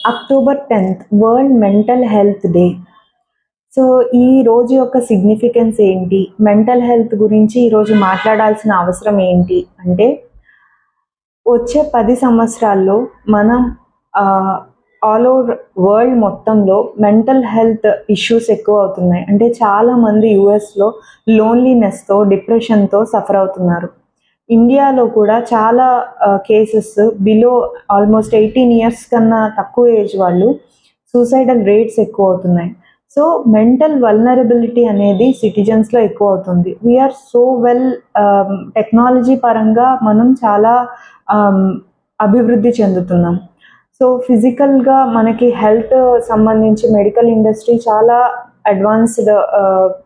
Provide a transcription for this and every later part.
October 10th world mental health day. So, ఈ రోజు యొక్క సిగ్నిఫికెన్స్ ఏంటి? మెంటల్ హెల్త్ గురించి ఈరోజు మాట్లాడాల్సిన అవసరం ఏంటి? అంటే, వచ్చే 10 సంవత్సరాల్లో మనం ఆల్ ఓవర్ వరల్డ్ మొత్తంలో మెంటల్ హెల్త్ ఇష్యూస్ ఎక్కువ అవుతున్నాయి. అంటే చాలామంది యూఎస్‌లో లోన్‌లీనెస్‌తో, డిప్రెషన్‌తో సఫర్ అవుతున్నారు. ఇండియాలో కూడా చాలా కేసెస్ బిలో ఆల్మోస్ట్ 18 ఇయర్స్ కన్నా తక్కువ ఏజ్ వాళ్ళు సూసైడల్ రేట్స్ ఎక్కువ అవుతున్నాయి. సో, మెంటల్ వల్నరబిలిటీ అనేది సిటిజన్స్‌లో ఎక్కువ అవుతుంది. వీఆర్ సో వెల్ టెక్నాలజీ పరంగా మనం చాలా ఆహ్, అభివృద్ధి చెందుతున్నాం. సో, ఫిజికల్‌గా మనకి హెల్త్ సంబంధించి మెడికల్ ఇండస్ట్రీ చాలా అడ్వాన్స్‌డ్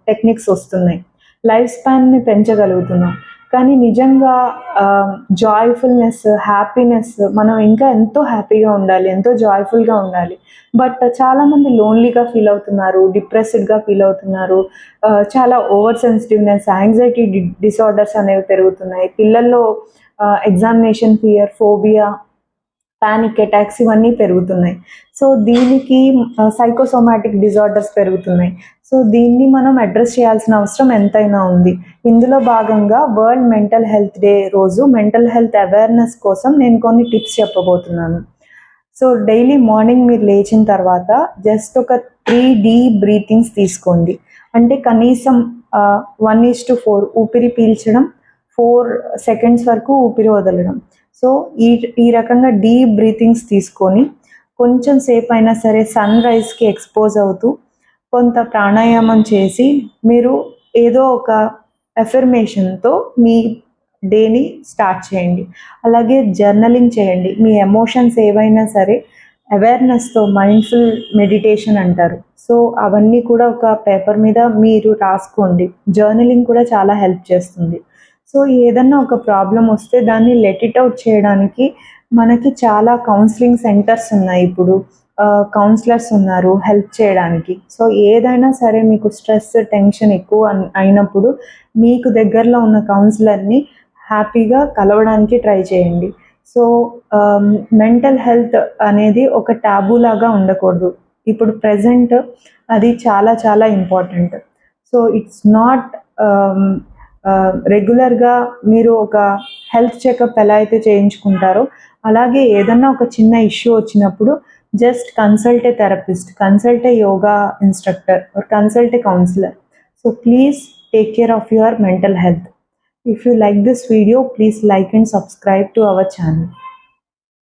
టెక్నిక్స్ వస్తున్నాయి. లైఫ్ స్పాన్‌ని పెంచగలుగుతున్నాం. కానీ నిజంగా జాయ్‌ఫుల్‌నెస్, హ్యాపీనెస్ మనం ఇంకా ఎంతో హ్యాపీగా ఉండాలి. ఎంతో జాయ్‌ఫుల్‌గా ఉండాలి. బట్ చాలామంది లోన్‌లీగా ఫీల్ అవుతున్నారు. డిప్రెస్డ్‌గా ఫీల్ అవుతున్నారు. చాలా ఓవర్ సెన్సిటివ్‌నెస్, యాంగ్జైటీ డిసార్డర్స్ అనేవి పెరుగుతున్నాయి. పిల్లల్లో examination fear, phobia, panic attacks ఇవన్నీ పెరుగుతున్నాయి. సో, దీనికి సైకోసోమాటిక్ డిజార్డర్స్ పెరుగుతున్నాయి. సో, దీన్ని మనం అడ్రెస్ చేయాల్సిన అవసరం ఎంతైనా ఉంది. ఇందులో భాగంగా వరల్డ్ మెంటల్ హెల్త్ డే రోజు మెంటల్ హెల్త్ అవేర్‌నెస్ కోసం నేను కొన్ని టిప్స్ చెప్పబోతున్నాను. సో, డైలీ మార్నింగ్ మీరు లేచిన తర్వాత జస్ట్ ఒక 3 డీప్ బ్రీతింగ్స్ తీసుకోండి. అంటే కనీసం 1:4 ఊపిరి పీల్చడం, 4 సెకండ్స్ వరకు ఊపిరి వదలడం. సో, ఈ రకంగా డీప్ బ్రీతింగ్స్ తీసుకొని కొంచెం సేపయినా సరే సన్‌రైజ్‌కి ఎక్స్‌పోజ్ అవుతూ కొంత ప్రాణాయామం చేసి మీరు ఏదో ఒక అఫర్మేషన్‌తో మీ డేని స్టార్ట్ చేయండి. అలాగే జర్నలింగ్ చేయండి. మీ ఎమోషన్స్ ఏవైనా సరే అవేర్‌నెస్‌తో మైండ్‌ఫుల్ మెడిటేషన్ అంటారు. సో, అవన్నీ కూడా ఒక పేపర్ మీద మీరు రాసుకోండి. జర్నలింగ్ కూడా చాలా హెల్ప్ చేస్తుంది. సో, ఏదన్నా ఒక ప్రాబ్లమ్ వస్తే దాన్ని లెట్ ఇట్ ఔట్ చేయడానికి మనకి చాలా కౌన్సెలింగ్ సెంటర్స్ ఉన్నాయి ఇప్పుడు. కౌన్సిలర్స్ ఉన్నారు హెల్ప్ చేయడానికి. సో, ఏదైనా సరే మీకు స్ట్రెస్, టెన్షన్ ఎక్కువ అయినప్పుడు మీకు దగ్గరలో ఉన్న కౌన్సిలర్‌ని హ్యాపీగా కలవడానికి ట్రై చేయండి. సో, మెంటల్ హెల్త్ అనేది ఒక టాబూ లాగా ఉండకూడదు. ఇప్పుడు ప్రెజెంట్ అది చాలా చాలా ఇంపార్టెంట్. సో, ఇట్స్ నాట్ రెగ్యులర్‌గా మీరు ఒక హెల్త్ చెకప్ ఎలా అయితే చేయించుకుంటారో, అలాగే ఏదన్నా ఒక చిన్న ఇష్యూ వచ్చినప్పుడు just consult a therapist, consult a yoga instructor or consult a counsellor. So please take care of your mental health. If you like this video, please like and subscribe to our channel.